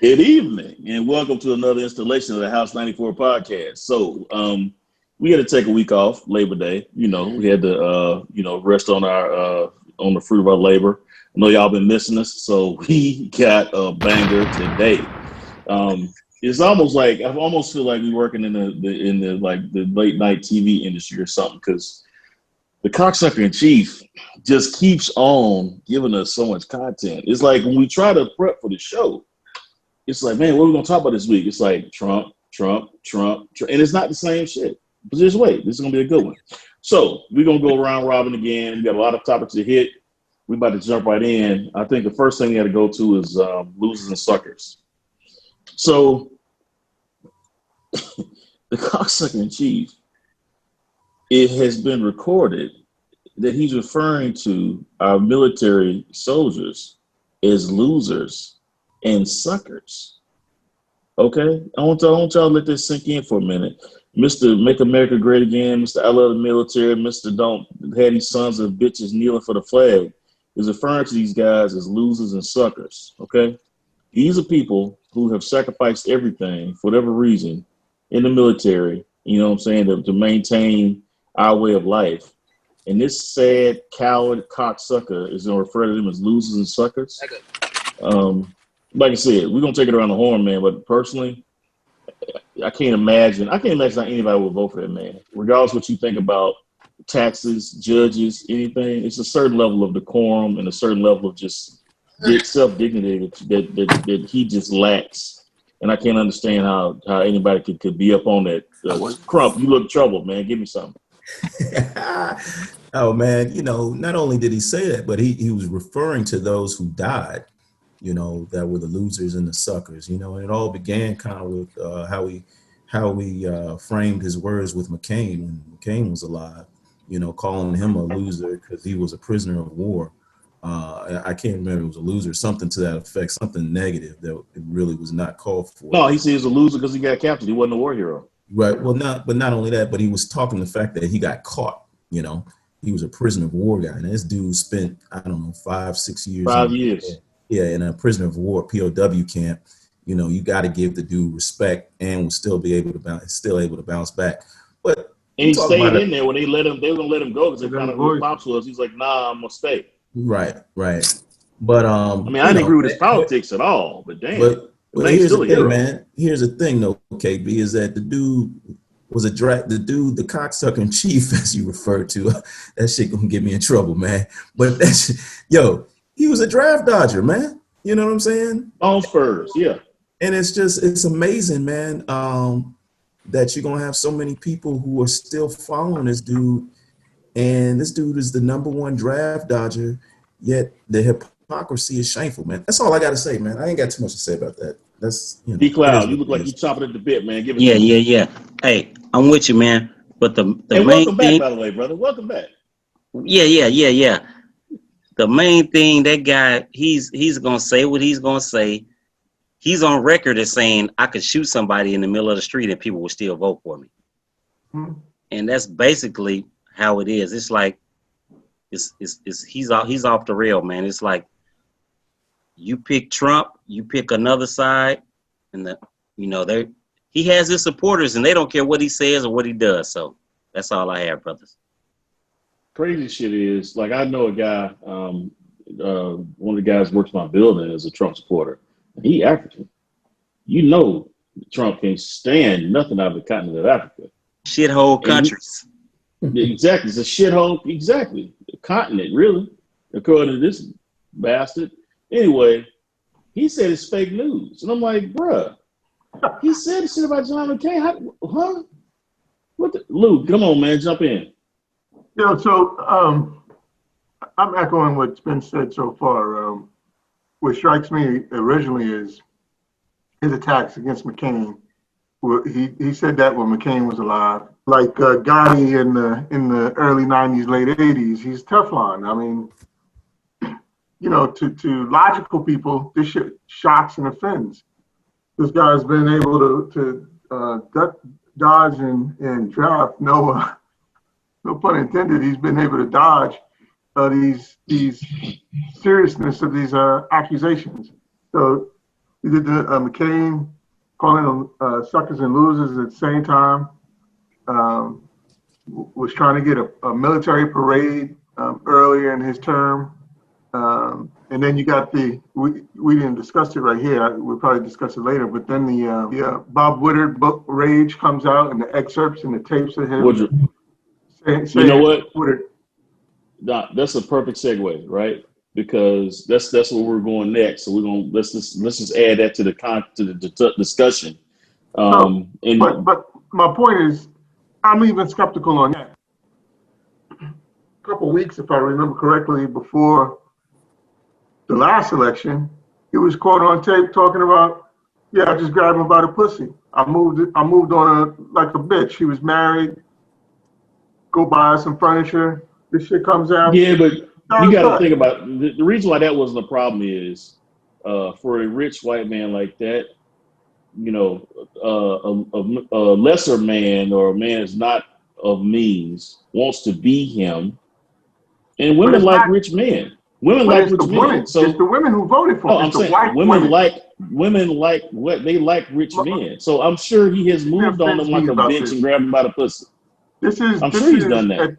Good evening, and welcome to another installation of the House 94 podcast. So, we had to take a week off, Labor Day. We had to, rest on on the fruit of our labor. I know y'all been missing us, so we got a banger today. It's almost like I almost feel like we're working in the late night TV industry or something, because the cocksucker in chief just keeps on giving us so much content. It's like when we try to prep for the show. It's like, man, what are we going to talk about this week? It's like Trump, Trump, Trump, Trump. And it's not the same shit. But just wait. This is going to be a good one. So we're going to go around robin again. We got a lot of topics to hit. We're about to jump right in. I think the first thing we got to go to is losers and suckers. So the cocksucker in chief, it has been recorded that he's referring to our military soldiers as losers and suckers. Okay? I want y'all to let this sink in for a minute. Mr. Make America Great Again, Mr. I Love the Military, Mr. Don't Have These Sons of Bitches Kneeling for the Flag is referring to these guys as losers and suckers. Okay? These are people who have sacrificed everything for whatever reason in the military, you know what I'm saying, to maintain our way of life. And this sad, coward cocksucker is going to refer to them as losers and suckers. Like I said, we're gonna take it around the horn, man. But personally, I can't imagine how anybody would vote for that man. Regardless of what you think about taxes, judges, anything, it's a certain level of decorum and a certain level of just self-dignity that he just lacks. And I can't understand how anybody could be up on that. Crump, you look troubled, man. Give me something. Oh man, not only did he say that, but he was referring to those who died. That were the losers and the suckers, and it all began kind of with how we framed his words with McCain when McCain was alive, calling him a loser because he was a prisoner of war. I can't remember, it was a loser, something to that effect, something negative that it really was not called for. No, he said he was a loser because he got captured. He wasn't a war hero. Right. Well, not only that, but he was talking the fact that he got caught, he was a prisoner of war guy. And this dude spent, 5-6 years. 5 years. Yeah, in a prisoner of war POW camp. You got to give the dude respect and will still able to bounce back. But and he stayed in there when they were gonna let him go because they found out who Pops was. He's like, nah, I'm gonna stay. Right. But I didn't agree with his politics at all. But damn. But here's the thing, man. Here's the thing, though, KB, is that the dude was the cocksucker in chief, as you referred to. That shit gonna get me in trouble, man. But he was a draft dodger, man. You know what I'm saying? On Spurs, yeah. And it's amazing, man, that you're going to have so many people who are still following this dude. And this dude is the number one draft dodger, yet the hypocrisy is shameful, man. That's all I got to say, man. I ain't got too much to say about that. That's, D-Cloud, you look like you're chopping at the bit, man. Give it Yeah. Hey, I'm with you, man. But the main welcome thing, back, by the way, brother. Welcome back. Yeah. The main thing, that guy, he's gonna say what he's gonna say. He's on record as saying I could shoot somebody in the middle of the street and people will still vote for me. Mm-hmm. And that's basically how it is. It's like he's off the rail, man. It's like you pick Trump, you pick another side, and he has his supporters and they don't care what he says or what he does. So that's all I have, brothers. Crazy shit is, like, I know a guy, one of the guys works in my building is a Trump supporter. He African. Trump can't stand nothing out of the continent of Africa. Shithole countries. Exactly. It's a shithole. Exactly. The continent, really, according to this bastard. Anyway, he said it's fake news. And I'm like, bruh, he said this shit about John McCain. Huh? Luke, come on, man, jump in. So I'm echoing what's been said so far. What strikes me originally is his attacks against McCain. He said that when McCain was alive. Like Gotti in the early 90s, late 80s, he's Teflon. To logical people, this shit shocks and offends. This guy's been able to dodge and draft no pun intended, he's been able to dodge these seriousness of these accusations. So he did the McCain calling them suckers and losers at the same time. Was trying to get a military parade earlier in his term. And then you got we didn't discuss it right here. We'll probably discuss it later. But then the Bob Woodward book Rage comes out, and the excerpts and the tapes of him. You know what? Woodward. Nah, that's a perfect segue, right? Because that's where we're going next. So we're gonna let's just add that to the discussion. But my point is, I'm even skeptical on that. A couple of weeks, if I remember correctly, before the last election, he was caught on tape talking about, yeah, I just grabbed him by the pussy. I moved on her like a bitch. He was married. Go buy some furniture. This shit comes out. Yeah, but you got to think about the reason why that wasn't a problem is for a rich white man like that, you know, a lesser man or a man that's not of means wants to be him, and women like rich men. Women like rich men. So it's the women who voted for him. I'm saying women like what they like rich men. So I'm sure he has moved on them like a bitch and grabbed him by the pussy. I'm sure he's done that.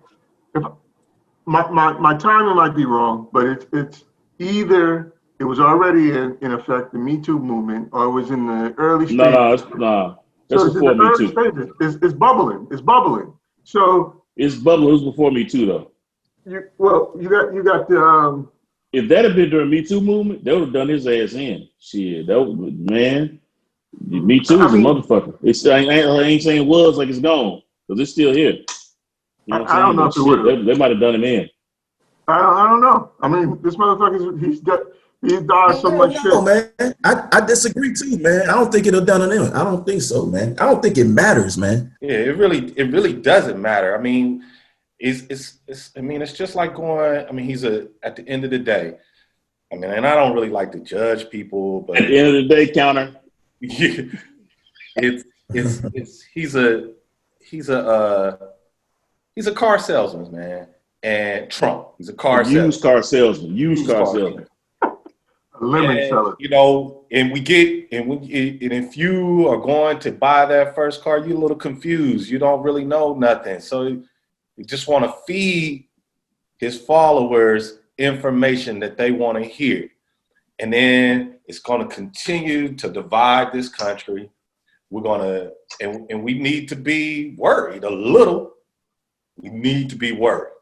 My timing might be wrong, but it's either it was already in effect, the Me Too movement, or it was in the early stages. No, that's so before Me Too. It's bubbling. It's bubbling. So it's bubbling. It was before Me Too, though. You got the. If that had been during Me Too movement, they would have done his ass in. Shit, man. Me Too is a motherfucker. I ain't saying it was like it's gone, because it's still here. You know I don't know if it would. They might have done him in. I don't know. I mean, this motherfucker, he's dodged so much shit. Man. I disagree too, man. I don't think it'll done him. I don't think so, man. I don't think it matters, man. Yeah, it really doesn't matter. I mean, it's just like going. I mean, at the end of the day. I mean, and I don't really like to judge people, but at the end of the day, counter. He's a car salesman, man. And Trump, he's a used car salesman. Used car salesman. Lemon seller. You know, and if you are going to buy that first car, you're a little confused. You don't really know nothing. So you just want to feed his followers information that they want to hear. And then it's going to continue to divide this country. We're going to, and we need to be worried a little. We need to be worried.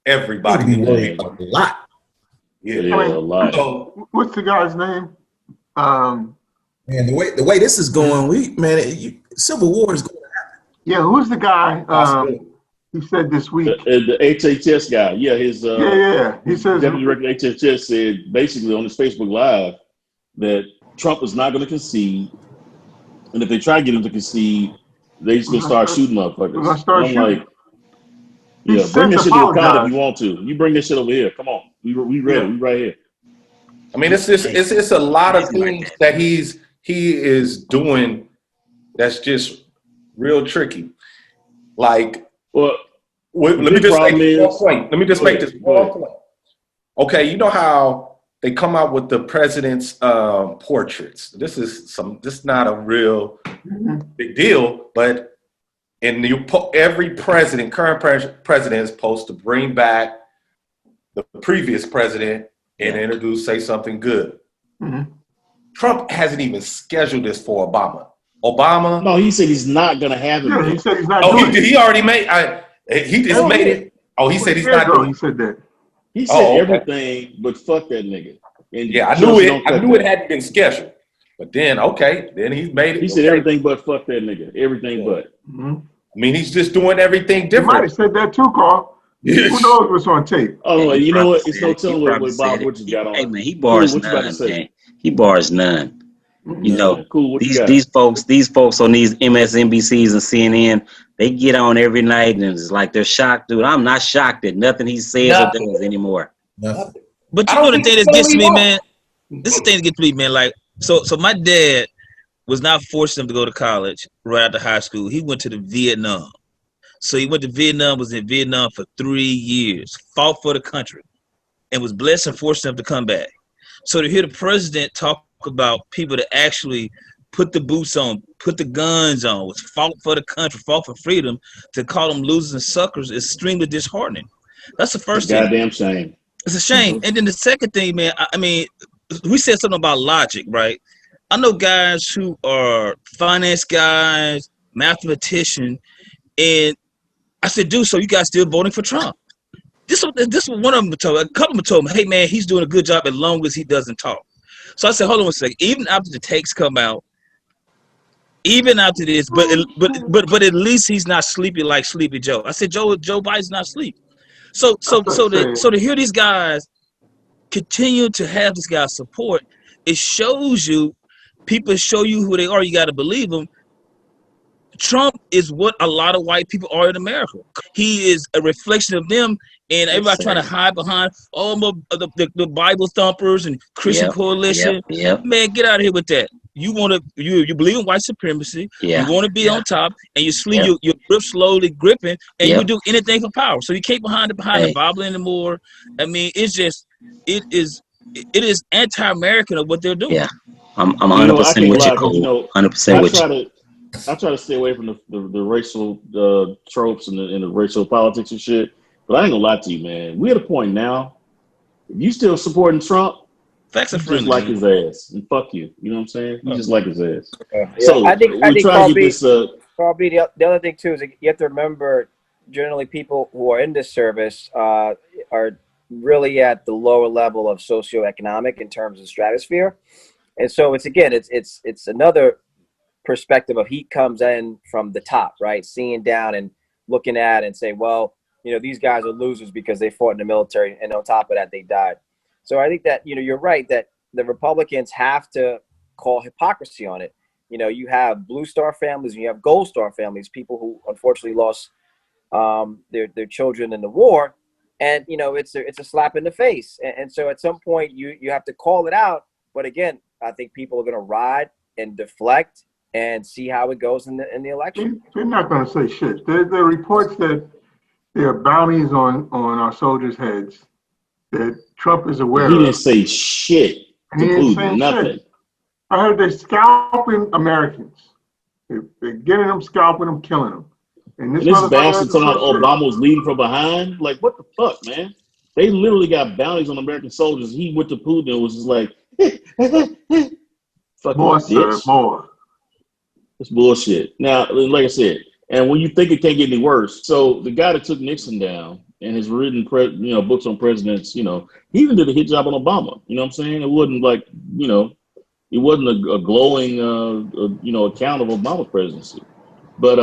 Everybody needs to be worried. A lot. Yeah, a lot. So, what's the guy's name? Man, the way this is going, civil war is going to happen. Yeah, who's the guy? He said this week. The HHS guy. Yeah, his He says Deputy Director of HHS said basically on his Facebook Live that Trump is not going to concede, and if they try to get him to concede, they just going to start shooting motherfuckers. I'm like, yeah, bring this shit to the crowd if you want to. You bring this shit over here. Come on, we ready. We right here. I mean, it's a lot of things that he is doing that's just real tricky. Like, let me just make one point. Let me just make this one point. Okay, you know how they come out with the president's portraits. This is not a real big deal, but every president, current president, is supposed to bring back the previous president and say something good. Mm-hmm. Trump hasn't even scheduled this for Obama. No, he said he's not going to have it. Yeah, he said he's not. He already made. He just made it. Oh, he said he's not doing. He said that. He said everything, but fuck that nigga. And yeah, I knew it hadn't been scheduled. But then he's made it. He said everything but fuck that nigga. Everything but. Mm-hmm. I mean, he's just doing everything different. He might have said that too, Carl. Who knows what's on tape? Oh, you know what? It's no telling what Bob Woodward got on. Hey man, he bars none. Man. He bars none. You know, cool. These folks on these MSNBCs and CNN, they get on every night and it's like they're shocked, dude. I'm not shocked at nothing he says or does anymore. Nothing. But you know the thing that gets to me, man. This is the thing that gets to me, man. Like, so my dad was not forcing him to go to college right after high school. He went to the Vietnam. So he went to Vietnam, was in Vietnam for 3 years, fought for the country, and was blessed and forced him to come back. So to hear the president talk about people that actually put the boots on, put the guns on, was fought for the country, fought for freedom, to call them losers and suckers is extremely disheartening. That's the first thing. Goddamn shame. It's a shame. And then the second thing, man, I mean, we said something about logic, right? I know guys who are finance guys, mathematician, and I said, dude, so you guys still voting for Trump? This is one of them told. A couple of them told me, hey man, he's doing a good job as long as he doesn't talk. So I said, hold on a second. Even after the takes come out, even after this, but at least he's not sleepy like Sleepy Joe. I said, Joe Biden's not asleep. So to hear these guys continue to have this guy's support, it shows you, people show you who they are. You got to believe them. Trump is what a lot of white people are in America. He is a reflection of them, and everybody trying to hide behind the Bible thumpers and Christian coalition. Yep. Man, get out of here with that. You believe in white supremacy. Yeah. You want to be on top, and you sleep. You grip slowly, gripping, and you would do anything for power. So you can't behind the Bible anymore. I mean, it is anti-American of what they're doing. Yeah, I'm 100% with you, Cole. 100% with you. I try to stay away from the racial tropes and the racial politics and shit. But I ain't gonna lie to you, man. We at a point now. If you still supporting Trump, facts are friendly, just like his ass, and fuck you. You know what I'm saying? You just like his ass. So I think trying to get this. Probably the other thing too is you have to remember, generally people who are in this service are really at the lower level of socioeconomic in terms of stratosphere, and so it's another perspective of heat comes in from the top, right? Seeing down and looking at and say, well, these guys are losers because they fought in the military, and on top of that, they died. So I think that, you're right that the Republicans have to call hypocrisy on it. You have Blue Star families and you have Gold Star families, people who unfortunately lost their children in the war. And, it's a slap in the face. And so at some point you have to call it out. But again, I think people are going to ride and deflect and see how it goes in the election. They're not going to say shit. There are reports that there are bounties on our soldiers' heads that Trump is aware of. He didn't say shit. He didn't say nothing. Shit. I heard they're scalping Americans. They're getting them, scalping them, killing them. And this bastard talking about Obama was leading from behind. Like, what the fuck, man? They literally got bounties on American soldiers. He went to Putin and was just like, fucking more, sir, more. It's bullshit. Now, like I said, and when you think it can't get any worse, so the guy that took Nixon down and has written books on presidents, he even did a hit job on Obama. You know what I'm saying? It wasn't like, it wasn't a glowing, account of Obama's presidency. But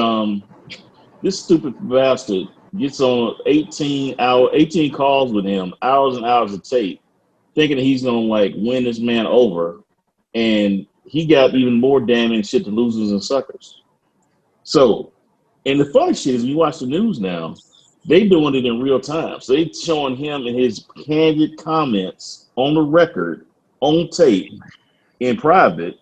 this stupid bastard gets on 18 calls with him, hours and hours of tape, thinking that he's going to win this man over. And he got even more damning shit to losers and suckers. So, and the funny shit is when you watch the news now, they doing it in real time. So they showing him in his candid comments on the record, on tape, in private,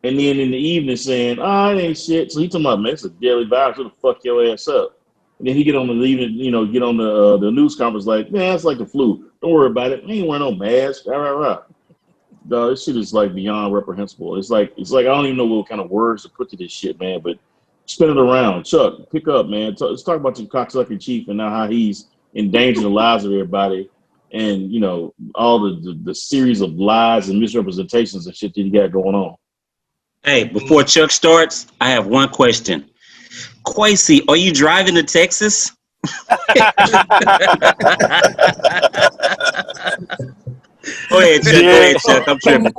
and then in the evening saying, it ain't shit. So he talking about, man, it's a deadly virus, it'll fuck your ass up. And then he get on the the news conference like, man, it's like the flu. Don't worry about it. We ain't wearing no mask. Dog, this shit is beyond reprehensible. It's like I don't even know what kind of words to put to this shit, man. But spin it around, Chuck. Pick up, man. Let's talk about your cocksucker chief and now how he's endangering the lives of everybody, and all the series of lies and misrepresentations and shit that you got going on. Hey, before Chuck starts, I have one question. Kwesi, are you driving to Texas? Go ahead, Chuck. I'm tripping.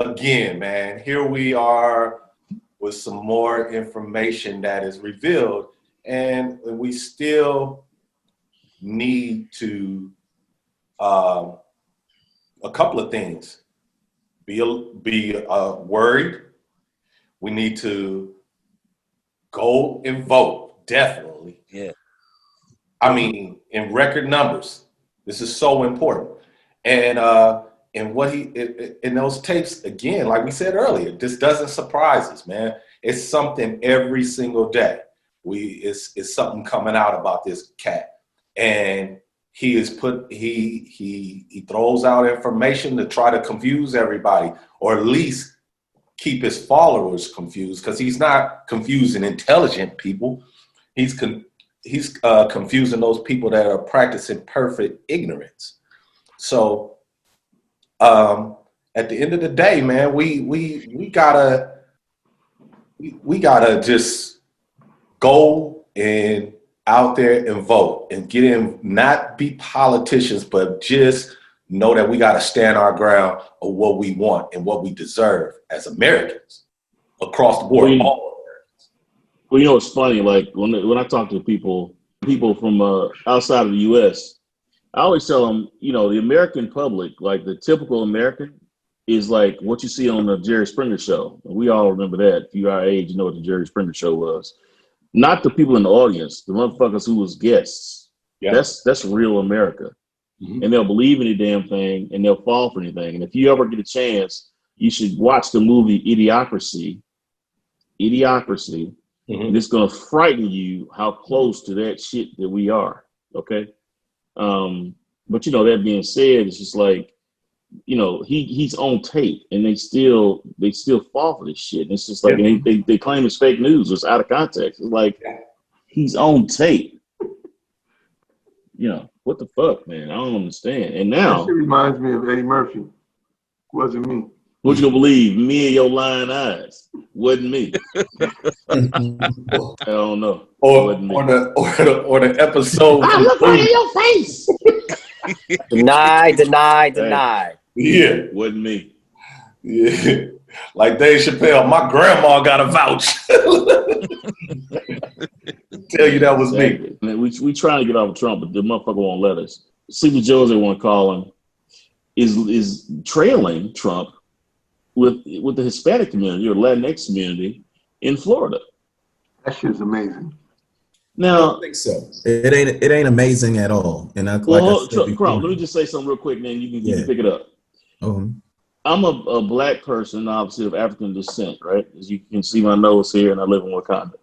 Again, man, here we are with some more information that is revealed, and we still need to a couple of things. Be worried. We need to go and vote, definitely. Yeah. I mean, in record numbers. This is so important. And what in those tapes, again, like we said earlier, this doesn't surprise us, man. It's something every single day. It's something coming out about this cat. And he throws out information to try to confuse everybody, or at least keep his followers confused, because he's not confusing intelligent people. He's confusing those people that are practicing perfect ignorance. So at the end of the day, man, we gotta just go and out there and vote and get in, not be politicians, but just know that we got to stand our ground of what we want and what we deserve as Americans across the board. Well, you know, it's funny. Like when I talk to people from outside of the U.S., I always tell them, you know, the American public, like the typical American, is like what you see on the Jerry Springer show. We all remember that. If you're our age, you know what the Jerry Springer show was. Not the people in the audience, the motherfuckers who was guests. Yeah. That's real America. Mm-hmm. And they'll believe any damn thing, and they'll fall for anything. And if you ever get a chance, you should watch the movie Idiocracy. Mm-hmm. And it's going to frighten you how close to that shit that we are. Okay. But you know, that being said, it's just like, you know, he's on tape, and they still fall for this shit. And it's just like, and they claim it's fake news. It's out of context. It's like, he's on tape. You know, what the fuck, man? I don't understand. And now that reminds me of Eddie Murphy. Wasn't me. What you gonna believe? Me and your lying eyes. Wasn't me. I don't know. Or the episode. I look right in your face. Deny. Yeah. Wasn't me. Yeah. Like Dave Chappelle, my grandma got a vouch. Tell you that was me. We trying to get off of Trump, but the motherfucker won't let us. Sleepy Joe's, they want to call him, is trailing Trump with the Hispanic community or Latinx community in Florida. That shit's amazing. Now, I don't think so. It ain't amazing at all. And let me just say something real quick, then you can pick it up. I'm a black person, obviously of African descent, right? As you can see my nose here, and I live in Wakanda.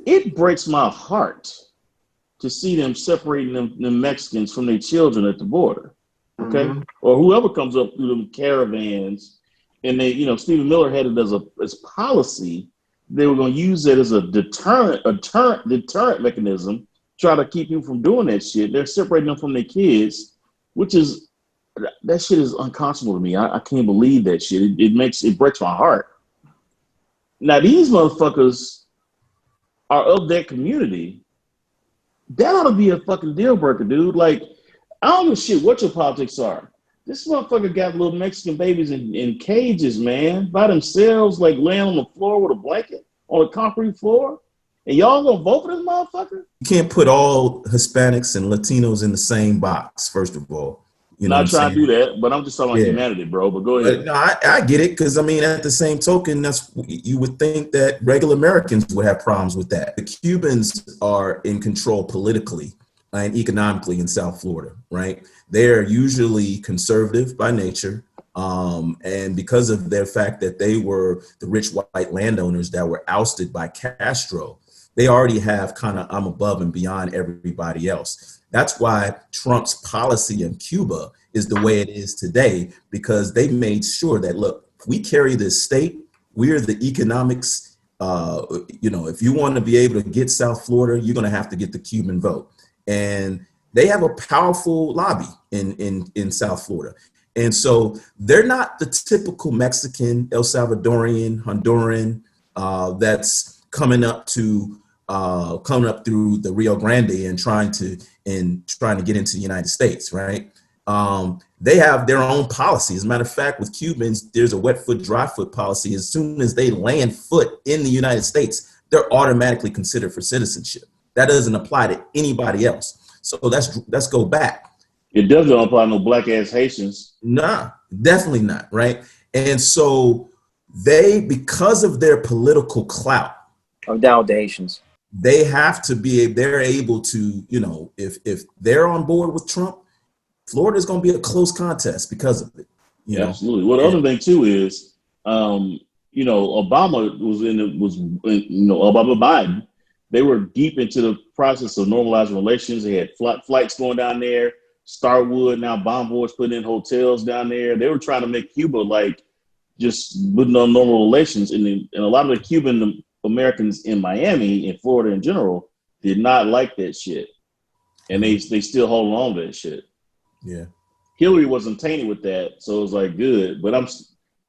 It breaks my heart to see them separating them Mexicans from their children at the border, okay? Mm-hmm. Or whoever comes up through them caravans, and they, you know, Stephen Miller had it as policy. They were going to use it as a deterrent mechanism, try to keep you from doing that shit. They're separating them from their kids, that shit is unconscionable to me. I can't believe that shit. It breaks my heart. Now these motherfuckers are of that community. That ought to be a fucking deal breaker, dude. Like, I don't give a shit what your politics are. This motherfucker got little Mexican babies in cages, man, by themselves, like laying on the floor with a blanket on a concrete floor. And y'all gonna vote for this motherfucker? You can't put all Hispanics and Latinos in the same box, first of all. You know, not trying to do that, but I'm just talking about humanity, bro. But go ahead. No, I get it, because I mean, at the same token, you would think that regular Americans would have problems with that. The Cubans are in control politically and economically in South Florida, right? They're usually conservative by nature, and because of their fact that they were the rich white landowners that were ousted by Castro, they already have kind of I'm above and beyond everybody else. That's why Trump's policy in Cuba is the way it is today, because they made sure that, look, if we carry this state, we're the economics. If you want to be able to get South Florida, you're going to have to get the Cuban vote. And they have a powerful lobby in South Florida. And so they're not the typical Mexican, El Salvadorian, Honduran that's coming up through the Rio Grande and trying to get into the United States, right? They have their own policy. As a matter of fact, with Cubans, there's a wet foot, dry foot policy. As soon as they land foot in the United States, they're automatically considered for citizenship. That doesn't apply to anybody else. So let's go back. It doesn't apply to no black ass Haitians. Nah, definitely not, right? And so because of their political clout, I'm down with the Haitians. They're able to, if they're on board with Trump, Florida's going to be a close contest because of it. Absolutely. Well, the other thing too is, Obama Biden They were deep into the process of normalizing relations. They had flights going down there. Starwood, now Bomb Boys putting in hotels down there. They were trying to make Cuba like just putting on normal relations. And a lot of the Cuban Americans in Miami and Florida in general did not like that shit. And they still hold on to that shit. Yeah. Hillary wasn't tainted with that, so it was like good. But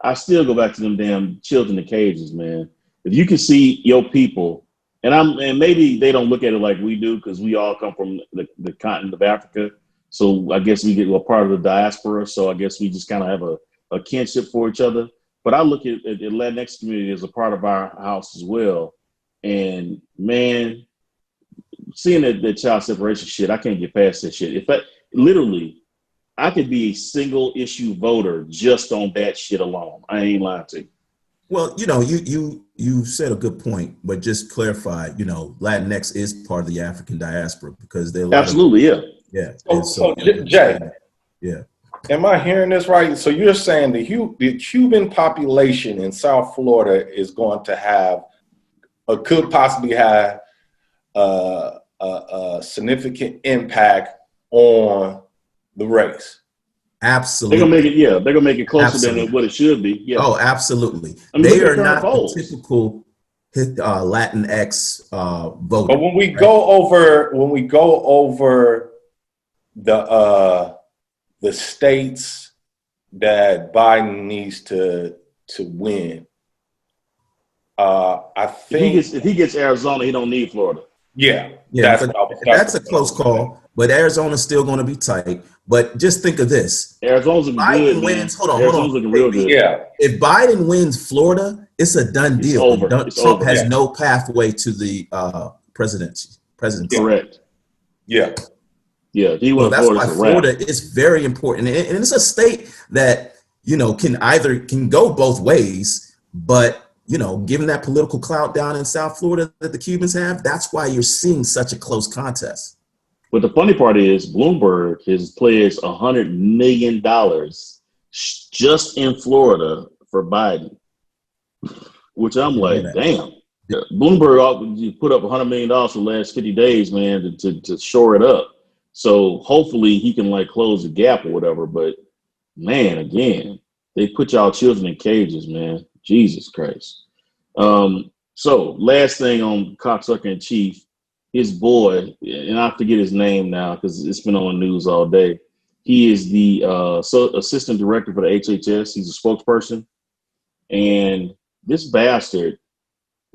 I still go back to them damn children in cages, man. If you can see your people, and maybe they don't look at it like we do because we all come from the continent of Africa. So I guess we get a part of the diaspora. So I guess we just kind of have a kinship for each other. But I look at the Latinx community as a part of our house as well. And man, seeing that child separation shit, I can't get past that shit. I could be a single issue voter just on that shit alone. I ain't lying to you. Well, you said a good point, but just clarify, Latinx is part of the African diaspora because they're absolutely, yeah. So Jay, yeah. Am I hearing this right? So you're saying the Cuban population in South Florida is going to have, or could possibly have, a significant impact on the race. Absolutely. They're gonna make it closer than what it should be. Yeah. Oh, absolutely. I mean, they are not the typical Latinx voter. But when we go over the states that Biden needs to win, I think if he gets Arizona, he don't need Florida. Yeah, that's a close call. But Arizona's still going to be tight. But just think of this: Arizona's looking Biden good. wins. Hold on. Arizona's looking real good. Yeah. If Biden wins Florida, it's a done deal. Over. Trump has no pathway to the presidency. Correct. Yeah. Yeah. He won that's Florida. why Florida is very important, and it's a state that can go both ways. But given that political clout down in South Florida that the Cubans have, that's why you're seeing such a close contest. But the funny part is Bloomberg has pledged $100 million just in Florida for Biden, which I'm like, damn. Yeah. Bloomberg put up $100 million for the last 50 days, man, to shore it up. So hopefully he can close the gap or whatever. But man, again, they put y'all children in cages, man. Jesus Christ. So last thing on cocksucker in chief. His boy, and I forget his name now because it's been on the news all day. He is the assistant director for the HHS. He's a spokesperson. And this bastard,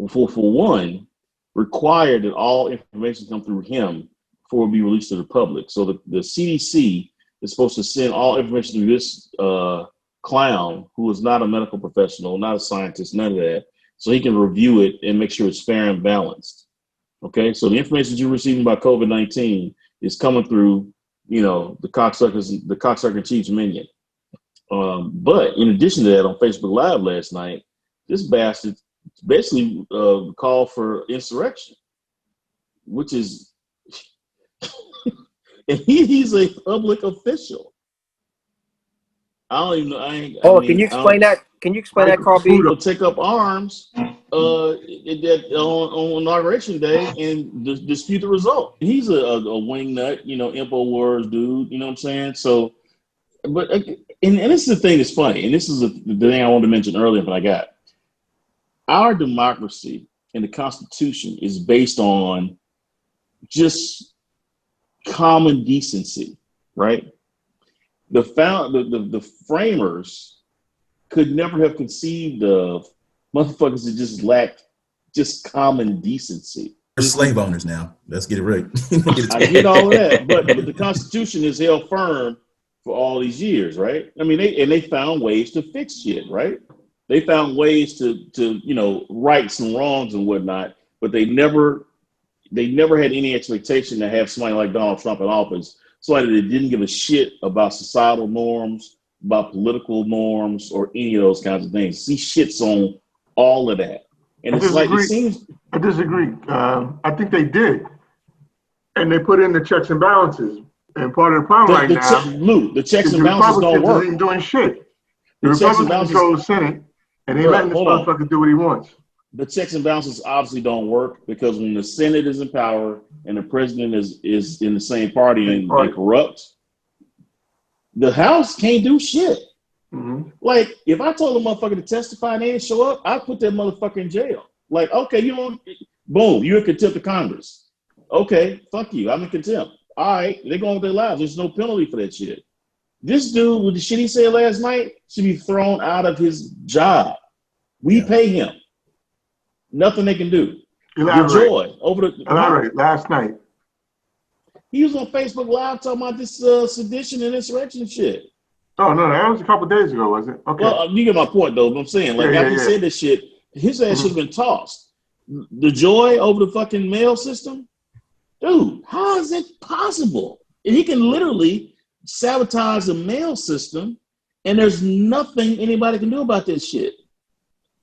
for one, required that all information come through him before it be released to the public. So the CDC is supposed to send all information to this clown who is not a medical professional, not a scientist, none of that, so he can review it and make sure it's fair and balanced. Okay, so the information you're receiving about COVID-19 is coming through, the cocksucker chief's minion. But in addition to that, on Facebook Live last night, this bastard basically called for insurrection, which is, and he's a public official. I don't even know. Can you explain that? Can you explain that, Carl B? People take up arms on Inauguration Day and dispute the result. He's a wingnut, info wars dude. You know what I'm saying? So, but and this is the thing that's funny, and this is the thing I wanted to mention earlier, but I got our democracy and the Constitution is based on just common decency, right? The framers could never have conceived of motherfuckers that just lacked just common decency. We're slave owners now. Let's get it right. I get all of that, but the Constitution is held firm for all these years, right? I mean, they found ways to fix shit, right? They found ways to right some wrongs and whatnot, but they never had any expectation to have somebody like Donald Trump in office, somebody that didn't give a shit about societal norms, about political norms, or any of those kinds of things. He shits on all of that. And it's like, it seems... I disagree. I think they did. And they put in the checks and balances. And part of the problem now... the checks and balances don't work. Ain't doing shit. The Republicans control the Senate, and they letting this motherfucker do what he wants. the checks and balances obviously don't work because when the Senate is in power and the president is in the same party and corrupt, the House can't do shit. Mm-hmm. Like, if I told a motherfucker to testify and they didn't show up, I'd put that motherfucker in jail. Like, okay, you know, boom, you're in contempt of Congress. Okay, fuck you, I'm in contempt. All right, they're going with their lives. There's no penalty for that shit. This dude with the shit he said last night should be thrown out of his job. We pay him. Nothing they can do. Elaborate. Elaborate. Last night. He was on Facebook Live talking about this sedition and insurrection shit. Oh, no, that was a couple days ago, was it? Okay. Well, you get my point, though. But I'm saying, like, after he said this shit, his ass should have been tossed. The joy over the fucking mail system? Dude, how is it possible? And he can literally sabotage the mail system, and there's nothing anybody can do about this shit.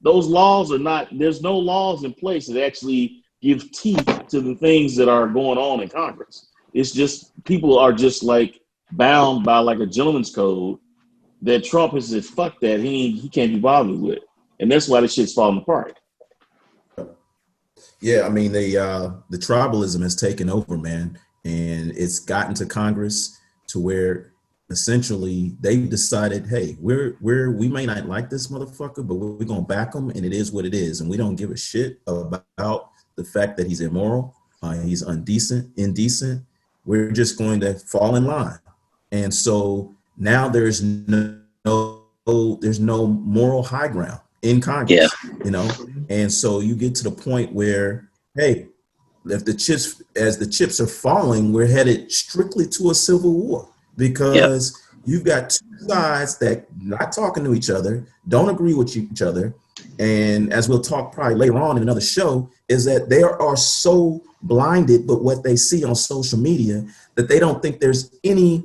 Those laws are not, there's no laws in place that actually give teeth to the things that are going on in Congress. It's just, people are just like bound by like a gentleman's code that Trump has said, fuck that, he can't be bothered with. And that's why the shit's falling apart. Yeah, I mean, the tribalism has taken over, man, and it's gotten to Congress to where essentially they've decided, hey, we may not like this motherfucker, but we're gonna back him, and it is what it is, and we don't give a shit about the fact that he's immoral, he's indecent. We're just going to fall in line, and so now there's no moral high ground in Congress, you know, and so you get to the point where, hey, if the chips are falling, we're headed strictly to a civil war because you've got two sides that not talking to each other, don't agree with each other, and as we'll talk probably later on in another show, is that they are so blinded by what they see on social media that they don't think there's any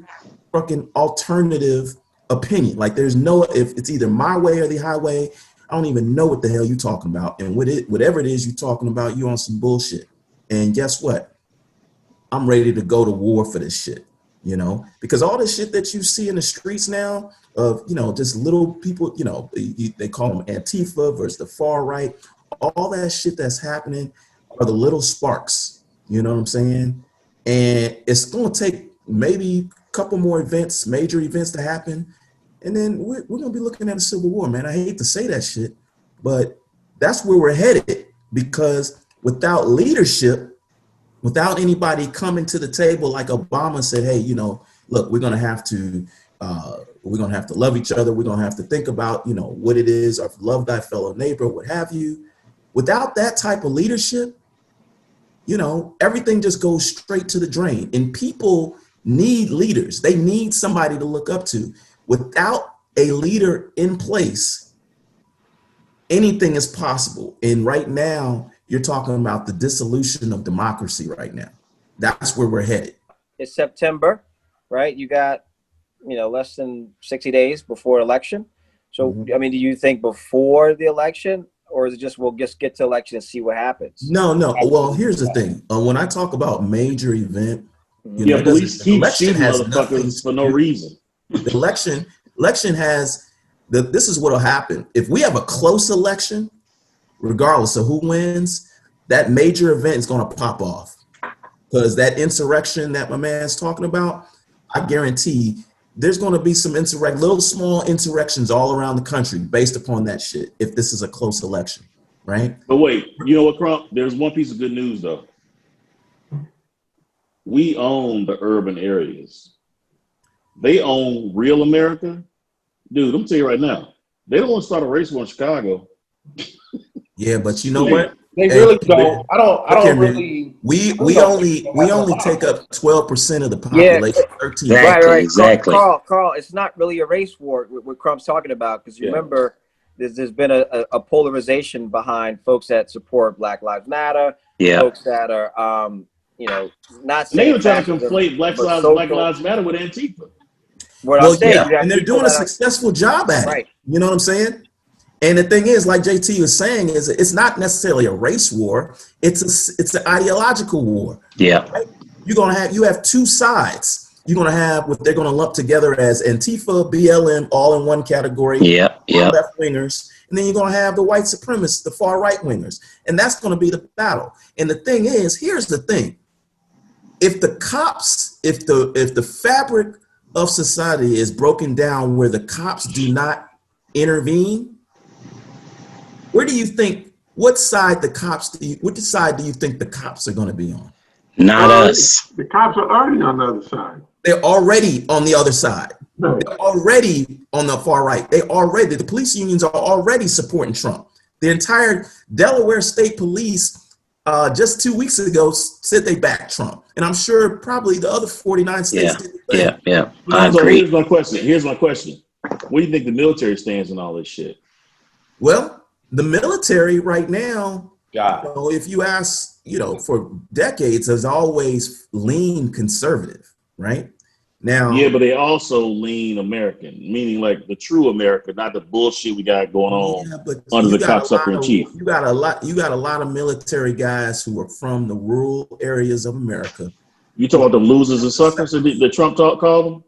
fucking alternative opinion. Like there's no, if it's either my way or the highway, I don't even know what the hell you're talking about. And whatever it is you're talking about, you're on some bullshit. And guess what? I'm ready to go to war for this shit, you know, because all this shit that you see in the streets now of, you know, just little people, you know, they call them Antifa versus the far right. All that shit that's happening are the little sparks, you know what I'm saying? And it's going to take maybe a couple more events, major events to happen. And then we're going to be looking at a civil war, man. I hate to say that shit, but that's where we're headed because without leadership, without anybody coming to the table like Obama said, hey, you know, look, we're going to have to love each other. We're going to have to think about, you know, what it is, or love thy fellow neighbor, what have you. Without that type of leadership, you know, everything just goes straight to the drain. And people need leaders. They need somebody to look up to. Without a leader in place, anything is possible. And right now, you're talking about the dissolution of democracy right now. That's where we're headed. It's September, right? You got, you know, less than 60 days before election. So, I mean, do you think before the election, or is it just we'll just get to election and see what happens? No. Well, here's the thing. When I talk about major event, you know, police keep shooting motherfuckers for no reason. The election has, this is what will happen. If we have a close election, regardless of who wins, that major event is going to pop off. Because that insurrection that my man's talking about, I guarantee there's going to be some little small insurrections all around the country based upon that shit if this is a close election, right? But wait, you know what, Crump? There's one piece of good news, though. We own the urban areas. They own real America. Dude, I'm telling you right now, they don't want to start a race war in Chicago. Yeah, but you know what? They really don't. I don't really. We only take up 12% of the population. 13. Right. Exactly. Carl, it's not really a race war what Crump's talking about, because you remember there's been a polarization behind folks that support Black Lives Matter, folks that are you know, not saying. They were trying to conflate Black Lives Matter with Antifa. And they're doing a successful job at it. You know what I'm saying? And the thing is, like JT was saying, is it's not necessarily a race war. It's an ideological war. Yeah. Right? You have two sides. You're gonna have what they're gonna lump together as Antifa, BLM, all in one category. Yeah. Left wingers, and and then you're going to have the white supremacists, the far right wingers, and that's going to be the battle. And the thing is, here's the thing: if the cops, if the fabric of society is broken down where the cops do not intervene, where do you think? What side the cops? Which side do you think the cops are going to be on? Not us. The cops are already on the other side. They're already on the other side. Right. They're already on the far right. The police unions are already supporting Trump. The entire Delaware State Police just 2 weeks ago said they backed Trump. And I'm sure probably the other 49 states did the same. Yeah. I So agree. here's my question. Where do you think the military stands in all this shit? Well, the military right now, God. if you ask, for decades has always leaned conservative, right? Now, Yeah, but they also lean American, meaning like the true America, not the bullshit we got going on under the cocksucker in chief. You got a lot of military guys who are from the rural areas of America. You talking about the losers and suckers that Trump called them?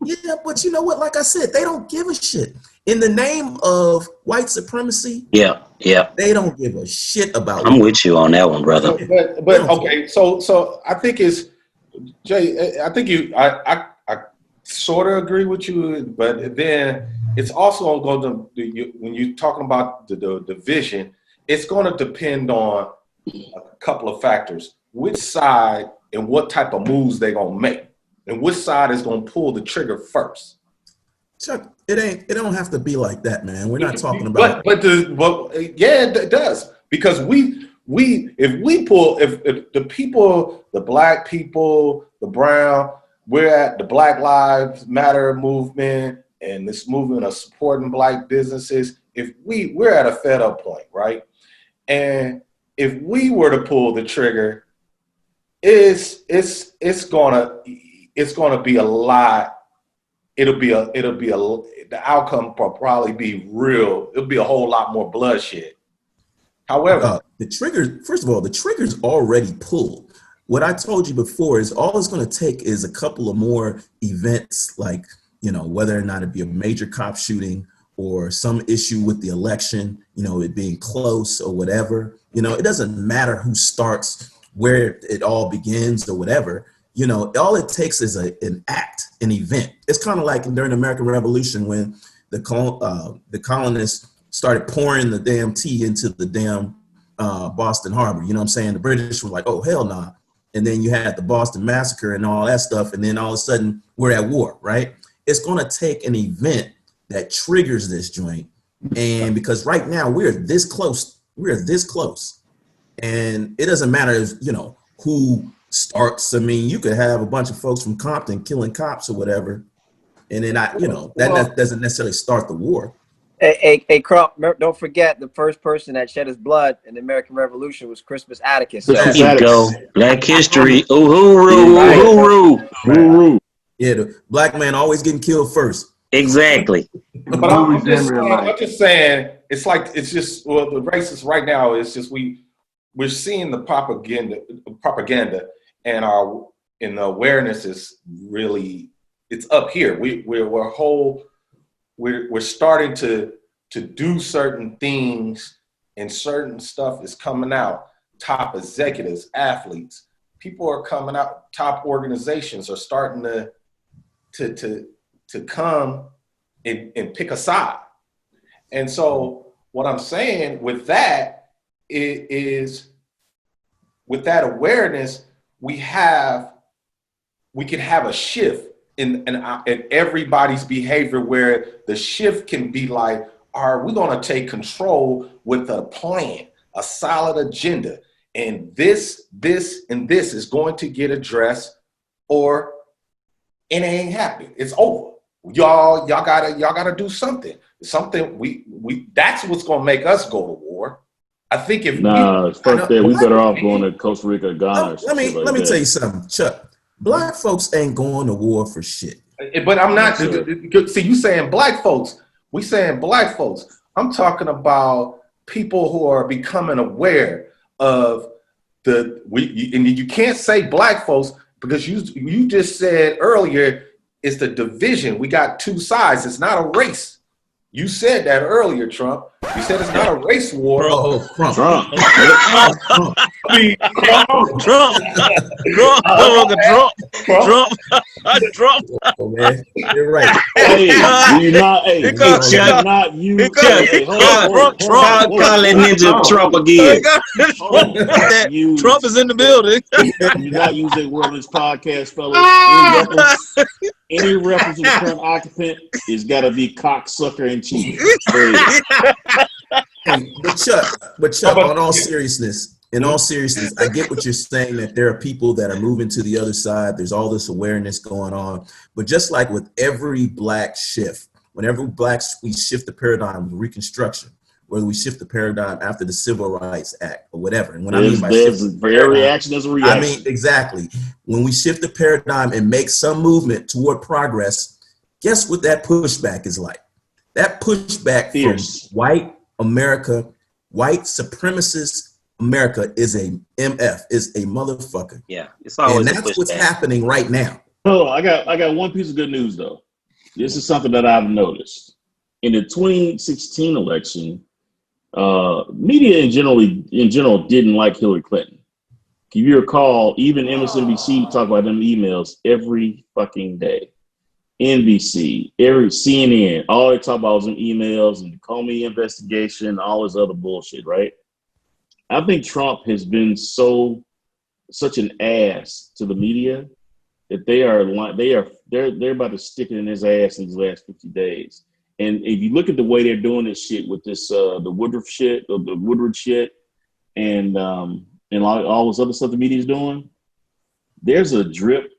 Yeah, but you know what? Like I said, they don't give a shit. In the name of white supremacy, they don't give a shit about. I'm with you on that one, brother. But okay, so I think it's Jay. I think I sort of agree with you, but then it's also going to, when you're talking about the division, it's going to depend on a couple of factors: which side and what type of moves they're going to make, and which side is going to pull the trigger first. Chuck, it don't have to be like that, man. We're not talking about. But yeah, it does, because if the people, the black people, the brown, we're at the Black Lives Matter movement and this movement of supporting black businesses. If we're at a fed up point, right? And if we were to pull the trigger, it's gonna be a lot. The outcome will probably be real. It'll be a whole lot more bloodshed. However, the trigger's already pulled. What I told you before is all it's going to take is a couple of more events, like, whether or not it be a major cop shooting or some issue with the election, it being close or whatever. It doesn't matter who starts, where it all begins or whatever. All it takes is an act, an event. It's kind of like during the American Revolution when the colonists started pouring the damn tea into the damn Boston Harbor. You know what I'm saying? The British were like, oh, hell nah. And then you had the Boston Massacre and all that stuff. And then all of a sudden we're at war, right? It's going to take an event that triggers this joint. And because right now we're this close. And it doesn't matter, who starts. I mean, you could have a bunch of folks from Compton killing cops or whatever. And then that doesn't necessarily start the war. Hey, Crump, don't forget the first person that shed his blood in the American Revolution was Crispus Attucus. So. There you go. Black history. Hooroo. Yeah, the black man always getting killed first. Exactly. But I'm just saying, the racist right now is just we're seeing the propaganda, and the awareness is really, it's up here. We're starting to do certain things, and certain stuff is coming out. Top executives, athletes, people are coming out. Top organizations are starting to come and pick a side. And so what I'm saying with that is with that awareness, we can have a shift in everybody's behavior, where the shift can be like, are we going to take control with a plan, a solid agenda, and this and this is going to get addressed, or it ain't happening. It's over. Y'all gotta do something. We that's what's gonna make us go to war. I think if we better off going to Costa Rica or Ghana. Let me tell you something, Chuck. Black folks ain't going to war for shit. But I'm not. See, you saying black folks. We saying black folks. I'm talking about people who are becoming aware of and you can't say black folks, because you just said earlier it's the division. We got two sides. It's not a race. You said that earlier, Trump. You said it's not a race war. Oh, Trump. Trump. Trump. I mean, Trump. Oh, man. You're right. Hey, do not. Hey, Because do not use. Hey, hold on. Call that ninja Trump again. Trump is in the building. Do not use that word on this podcast, fellas. Any reference to the current occupant is got to be cocksucker and cheat. Hey, but Chuck, in all seriousness, I get what you're saying, that there are people that are moving to the other side. There's all this awareness going on. But just like with every black shift, whenever we shift the paradigm of Reconstruction, whether we shift the paradigm after the Civil Rights Act or whatever. And when I mean by for every action, there's a reaction. I mean, exactly. When we shift the paradigm and make some movement toward progress, guess what that pushback is like? That pushback from white America, white supremacist America is a MF, is a motherfucker. Yeah, it's always, and that's what's happening right now. Oh, I got one piece of good news though. This is something that I've noticed in the 2016 election. Media in general didn't like Hillary Clinton. If you recall, even MSNBC talked about them emails every fucking day. NBC, every CNN, all they talk about was them emails and the Comey investigation, all this other bullshit, right? I think Trump has been such an ass to the media that they're about to stick it in his ass in these last 50 days. And if you look at the way they're doing this shit with this the Woodruff shit, or the Woodward shit, and all this other stuff the media's doing, there's a drip,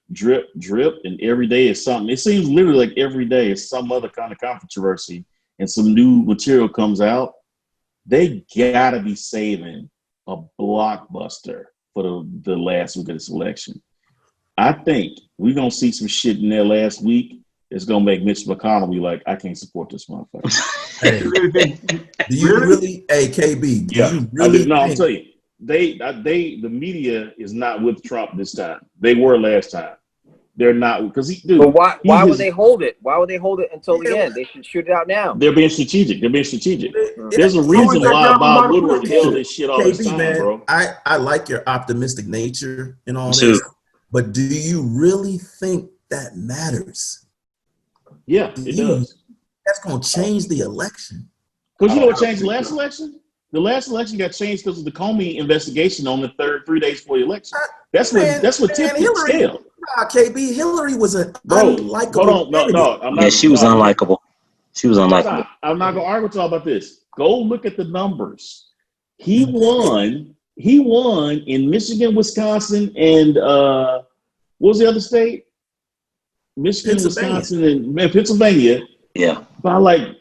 and every day is something. It seems literally like every day is some other kind of controversy and some new material comes out. They gotta be saving a blockbuster for the last week of this election. I think we're gonna see some shit in there last week. It's gonna make Mitch McConnell be like, I can't support this motherfucker. Hey, do you really, hey KB? Do you really? No, I'll tell you. The media is not with Trump this time. They were last time. They're not, because But why would they hold it? Why would they hold it until the end? They should shoot it out now. They're being strategic. There's a reason why Bob Woodward held this shit all this time, man, bro. I like your optimistic nature and all this, but do you really think that matters? Yeah, it does. That's going to change the election. Because you know what changed the last election? The last election got changed because of the Comey investigation on the 3 days before the election. That's what tipped the scale. Nah, KB, Hillary was an unlikable. Hold on, no, I'm not. Yeah, she was unlikable. She was unlikable. I'm not gonna argue with y'all about this. Go look at the numbers. He won in Michigan, Wisconsin, and what was the other state? Michigan, Wisconsin, and Pennsylvania. Yeah. By like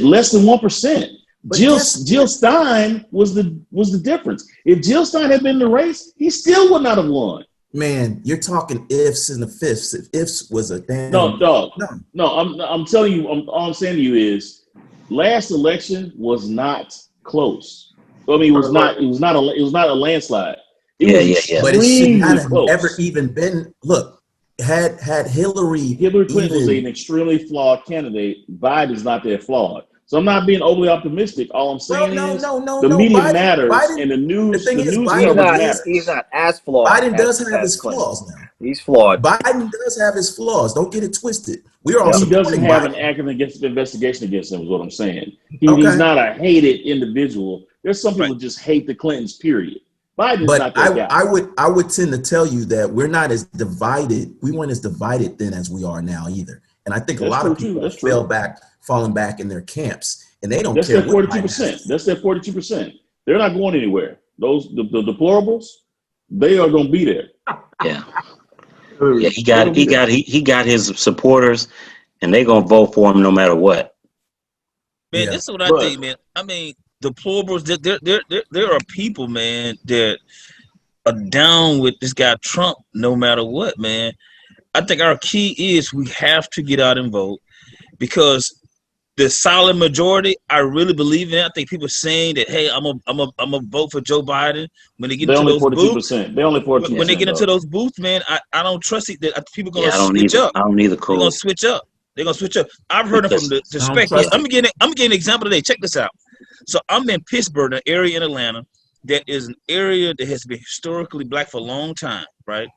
less than 1%. Jill Stein was the difference. If Jill Stein had been in the race, he still would not have won. Man, you're talking ifs and the fifths. If ifs was a damn no. I'm telling you. All I'm saying to you is, last election was not close. I mean, it was not a landslide. Yeah. But it should not have ever even been. Look, had Hillary Clinton was an extremely flawed candidate. Biden is not that flawed. So I'm not being overly optimistic. All I'm saying is the media matters, and the news matters. He's not as flawed. Biden does have his flaws now. He's flawed. Biden does have his flaws. Don't get it twisted. He doesn't have an active investigation against him, is what I'm saying. He's not a hated individual. There's some people who just hate the Clintons, period. Biden's not that guy. I would tend to tell you that we're not as divided. We weren't as divided then as we are now either. And I think a lot of people have fallen back in their camps, and they don't care. That's that 42%. That's that 42%. They're not going anywhere. Those the deplorables, they are going to be there. Yeah. Yeah, he got his supporters, and they're gonna vote for him no matter what. Man, this is what I think, man. I mean, deplorables. There are people, man, that are down with this guy Trump no matter what, man. I think our key is we have to get out and vote, because the solid majority, I really believe in. I think people saying that, hey, I'm a vote for Joe Biden when they get into those booths. They only 42%. When they get into those booths, man, I don't trust it that people are gonna switch up. I don't either. Cool. They're gonna switch up. They're gonna switch up. I've heard them from the perspective. I'm gonna give an example today. Check this out. So I'm in Pittsburgh, an area in Atlanta that is an area that has been historically black for a long time, right?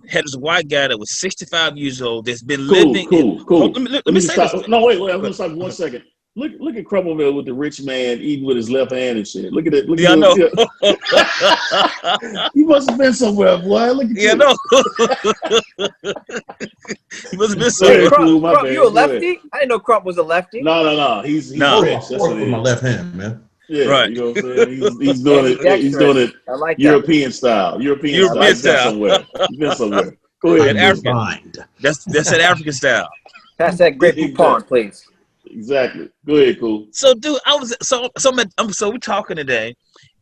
Had this white guy that was 65 years old that's been living. Cool. Let me say stop. this. No, wait. I'm gonna stop 1 second. Look at Crumbleville with the rich man eating with his left hand and shit. Look at it. Look I know. You must have been somewhere, boy. Look at you. I know. He must have been somewhere. Crump, you a lefty? I didn't know Crump was a lefty. No. He's rich. That's what it is. With my left hand, man. Yeah, right. You know what I'm saying? He's doing it. He's doing it. I like European style. European style. He's been somewhere. Go ahead. African. That's that African style. Pass that great Poupon, please. Exactly. Go ahead, cool. So, dude, so we're talking today,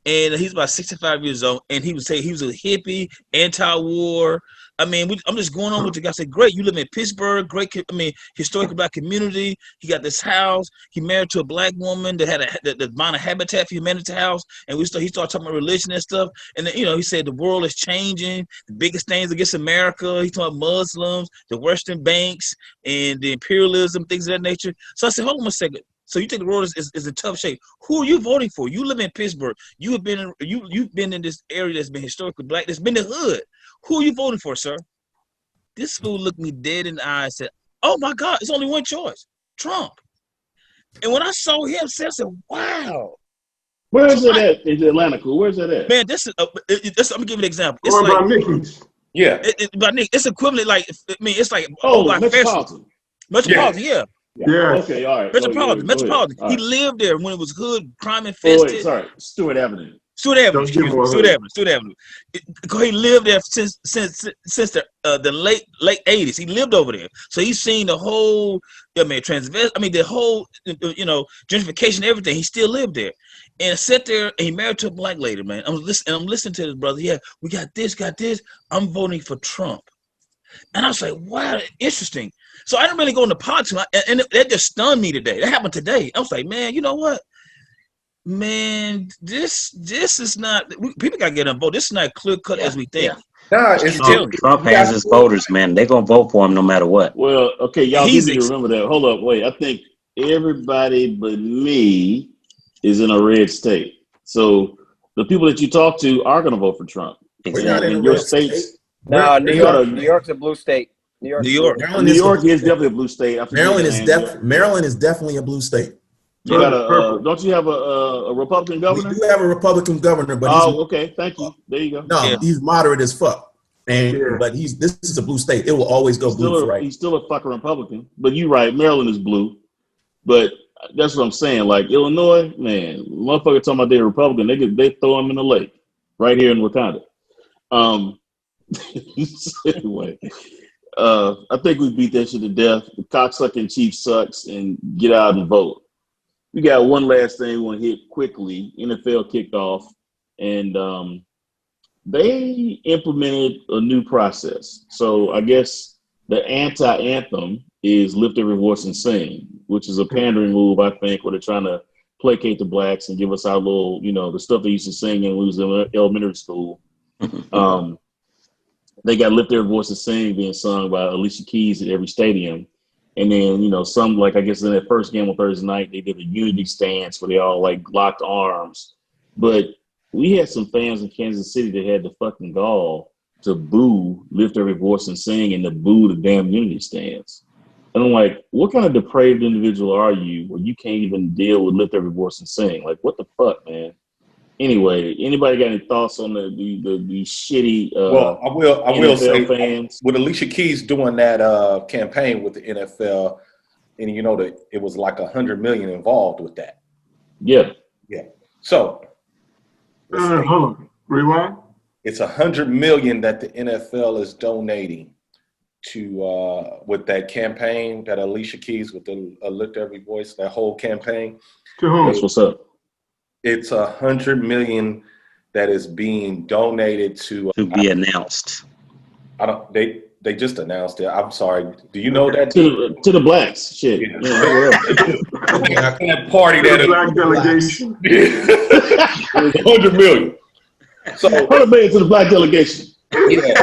and he's about 65 years old, and he was saying he was a hippie, anti-war. I mean, I'm just going on with the guy. I said, great, you live in Pittsburgh, great. I mean, historical black community. He got this house. He married to a black woman that had the amount of Habitat for Humanity house, and he started talking about religion and stuff. And then, he said the world is changing. The biggest things against America. He's talking about Muslims, the Western banks, and the imperialism, things of that nature. So I said, hold on a second. So you think the world is in tough shape? Who are you voting for? You live in Pittsburgh. You've been in this area that's been historically black. That's been the hood. Who are you voting for, sir? This fool looked me dead in the eye and said, "Oh my God, it's only one choice, Trump." And when I saw him, I said, "Wow." Where is it at? Is Atlanta cool? Where's that at? Man, this is. I'm gonna give you an example. It's Or like by Mickey's. Yeah. But Nick, it's equivalent. Like it's like Metropolitan. Metropolitan, yeah. Yeah. Okay, all right. Metropolitan. All He right. lived there when it was hood, crime infested. Stewart Avenue. Stewart Avenue. He lived there since the late 80s. He lived over there, so he's seen the whole. The whole gentrification, everything. He still lived there, and sat there. And he married to a black lady, man. I'm listening to this brother. Yeah, we got this. I'm voting for Trump, and I was like, wow, interesting. So I didn't really go into politics, and that just stunned me today. That happened today. I was like, man, you know what? Man, this is not. People gotta get on board. This is not clear cut as we think. Nah, Trump has his voters, man. They're gonna vote for him no matter what. Well, okay, y'all need to remember that. Hold up, wait. I think everybody but me is in a red state. So the people that you talk to are gonna vote for Trump. Exactly. In your states. No, New York's a blue state. New York is definitely a blue state. Maryland is definitely a blue state. You got don't you have a Republican governor? We do have a Republican governor, but okay, thank you. There you go. No, he's moderate as fuck. But this is a blue state. It will always go blue, right? He's still a fucking Republican. But you're right, Maryland is blue. But that's what I'm saying. Like Illinois, man, motherfucker talking about they're Republican, they throw him in the lake right here in Wakanda. Anyway, I think we beat that shit to death. The cocksucking chief sucks, and get out and vote. We got one last thing we want to hit quickly. NFL kicked off, and they implemented a new process. So I guess the anti-anthem is Lift Every Voice and Sing, which is a pandering move, I think, where they're trying to placate the blacks and give us our little, the stuff they used to sing when we was in elementary school. They got Lift Every Voice and Sing being sung by Alicia Keys at every stadium. And then, some, like, I guess in that first game on Thursday night, they did a unity stance where they all, like, locked arms. But we had some fans in Kansas City that had the fucking gall to boo Lift Every Voice and Sing and to boo the damn unity stance. And I'm like, what kind of depraved individual are you where you can't even deal with Lift Every Voice and Sing? Like, what the fuck, man? Anyway, anybody got any thoughts on the shitty well, I will say fans? With Alicia Keys doing that campaign with the NFL, and that it was like $100 million involved with that. Yeah. So hold on. Rewind. It's $100 million that the NFL is donating to with that campaign that Alicia Keys with the Lift Every Voice, that whole campaign. To whom? That's what's up. It's $100 million that is being donated to be announced. They just announced it. I'm sorry. Do you know that? To the blacks. Shit. Yeah. That party that the black delegation. It was $100 million. So $100 million to the black delegation. Yeah.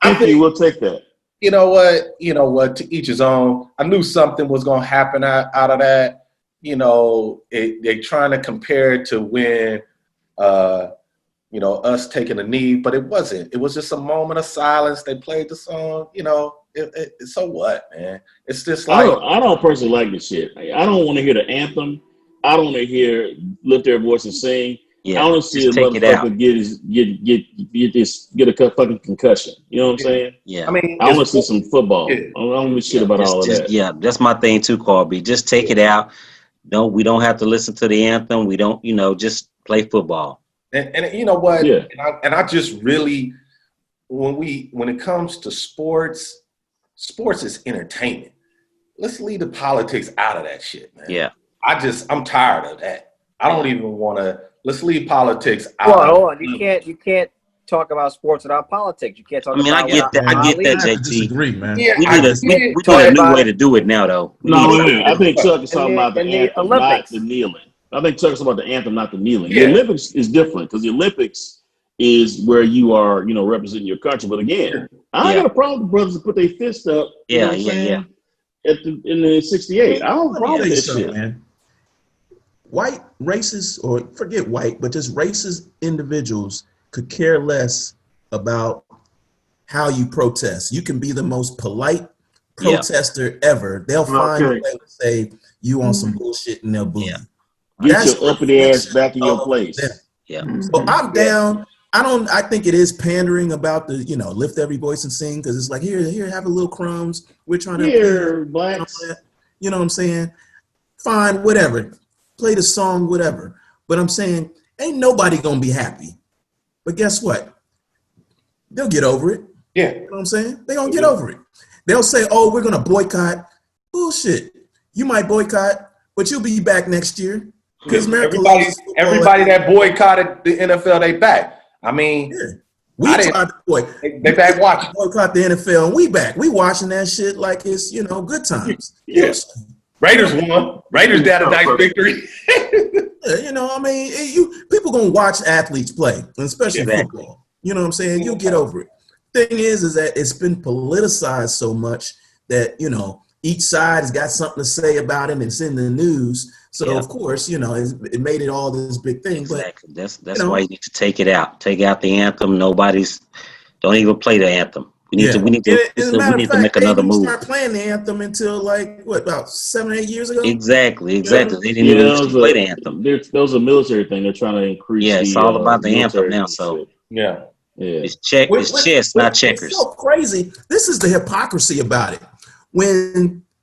I think we'll take that. you know what, to each his own. I knew something was going to happen out of that. You know, they trying to compare it to when, us taking a knee, but it wasn't. It was just a moment of silence. They played the song, so what, man? It's just like. I don't personally like this shit. I don't want to hear the anthem. I don't want to hear lift their voice and sing. Yeah, I want to see a motherfucker get a fucking concussion. You know what I'm saying? Yeah. I mean, I want to see some football. I don't give a shit about all of that. Yeah, that's my thing too, Carby. Just take it out. No, we don't have to listen to the anthem. We don't, just play football. And you know what? Yeah. And I just really, when it comes to sports is entertainment. Let's leave the politics out of that shit, man. Yeah. I'm tired of that. I don't even want to. Let's leave politics out. Well, hold on. You can't talk about sports without politics. You can't talk. I get that. I get that, JT. Disagree, man. Yeah, We need a new way to do it now, though. I think Chuck is talking about the anthem, not Olympics. the kneeling. I think Chuck is talking about the anthem, not the kneeling. Yeah. The Olympics is different because the Olympics is where you are, representing your country. But again, I ain't got a problem with brothers that put their fist up. Yeah. In the '68, I don't have a problem with that shit, man. White racist, or forget white, but just racist individuals could care less about how you protest. You can be the most polite protester ever. They'll find a way to say you on some bullshit and they'll boo you. Get your uppity ass back in your place. Yeah. So I'm down. I think it is pandering about the, lift every voice and sing, because it's like, here, have a little crumbs. We're trying to Here, blacks. You know what I'm saying? Fine, whatever. Play the song, whatever. But I'm saying, ain't nobody gonna be happy. But guess what? They'll get over it. Yeah. You know what I'm saying? They're gonna get over it. They'll say, oh, we're gonna boycott. Bullshit. You might boycott, but you'll be back next year. Because everybody that boycotted the NFL, they back. I mean, we tried to they back watching. Boycott the NFL, and we back. We watching that shit like it's good times. Yes. Raiders won. Raiders got a nice victory. People gonna watch athletes play, especially football. You know what I'm saying? You'll get over it. Thing is that it's been politicized so much that each side has got something to say about it, and it's in the news. So of course, it made it all this big thing. Exactly. But that's why you need to take it out. Take out the anthem. Don't even play the anthem. We need to make another move. Start playing the anthem until about 7 or 8 years ago. Exactly. They didn't even play the anthem. Those are military thing. They're trying to increase. Yeah, it's all about the anthem now. So it's chess, not checkers. It's so crazy. This is the hypocrisy about it.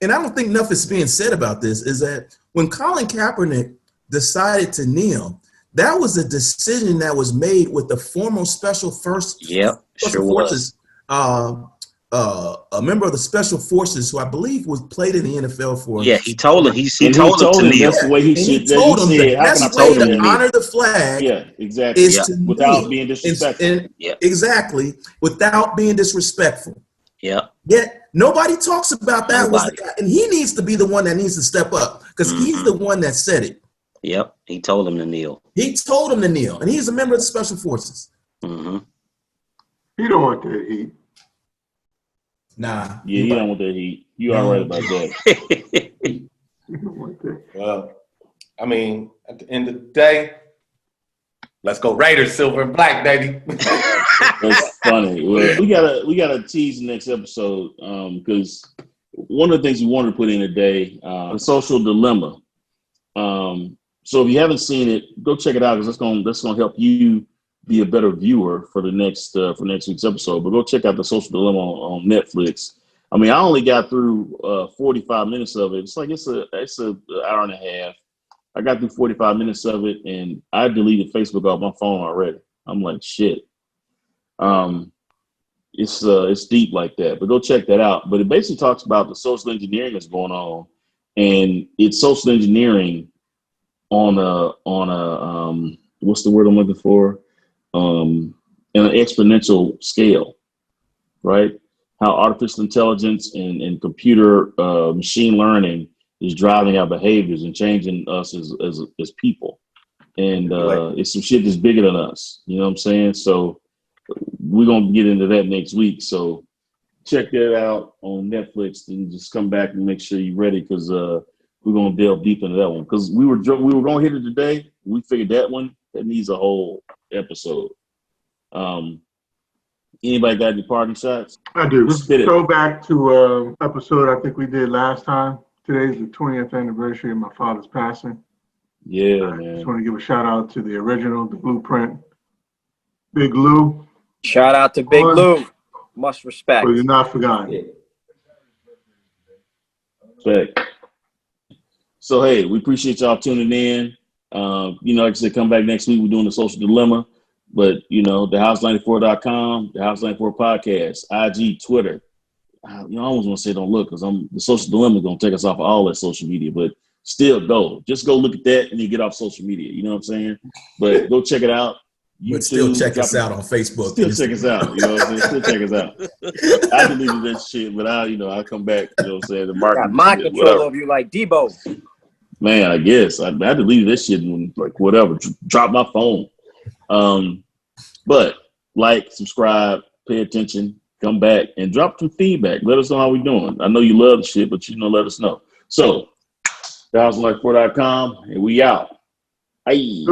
And I don't think enough is being said about this. Is that when Colin Kaepernick decided to kneel, that was a decision that was made with the former Special Forces. A member of the Special Forces who I believe played in the NFL for. Yeah, he told him. He told him to kneel. That's the way he should. He told him the best way to honor the flag. Yeah, exactly. Is to without being disrespectful. Exactly, without being disrespectful. Yeah. Yet nobody talks about that. Was the guy, and he needs to be the one that needs to step up because he's the one that said it. Yep, he told him to kneel. He told him to kneel, and he's a member of the Special Forces. Mm-hmm. He don't want that heat. Nah. Yeah, you don't want that heat. You are right about that. He don't want that. Well, I mean, at the end of the day, let's go Raiders, silver and black, baby. That's funny. Well, we gotta tease the next episode because one of the things we wanted to put in today, the social dilemma. So if you haven't seen it, go check it out because that's gonna help you be a better viewer for the next week's episode. But go check out the social dilemma on Netflix. I mean, I only got through 45 minutes of it. It's an hour and a half. I got through 45 minutes of it, and I deleted Facebook off my phone already. I'm like, shit. It's deep like that. But go check that out. But it basically talks about the social engineering that's going on, and it's social engineering on a what's the word I'm looking for? In an exponential scale, right? How artificial intelligence and computer machine learning is driving our behaviors and changing us as people. And it's some shit that's bigger than us. You know what I'm saying? So we're going to get into that next week. So check that out on Netflix, then just come back and make sure you're ready because we're gonna delve deep into that one. Because we were gonna hit it today. We figured that one that needs a whole episode. Anybody got any parting shots? I do. Just go back to episode I think we did last time. Today's the 20th anniversary of my father's passing. Yeah, man. Just want to give a shout out to the original, the Blueprint, Big Lou. Shout out to Big Lou. Much respect. So you're not forgotten. Respect. So hey, we appreciate y'all tuning in. Like I said, come back next week. We're doing the Social Dilemma. But, Dahouse94.com, the House 94 podcast, IG, Twitter. I almost want to say don't look because the Social Dilemma is going to take us off of all that social media. But still go. Just go look at that and then get off social media. You know what I'm saying? But go check it out. YouTube, but still check us out on Facebook. Still check us out. You know what I'm saying? Still check us out. I deleted that shit, but I'll come back. You know what I'm saying? The market. Got mind control of you like Debo. Man, I guess. I deleted this shit and whatever. Drop my phone. But like, subscribe, pay attention, come back, and drop some feedback. Let us know how we doing. I know you love the shit, but let us know. So, Dahouse94.com, and we out. Hey.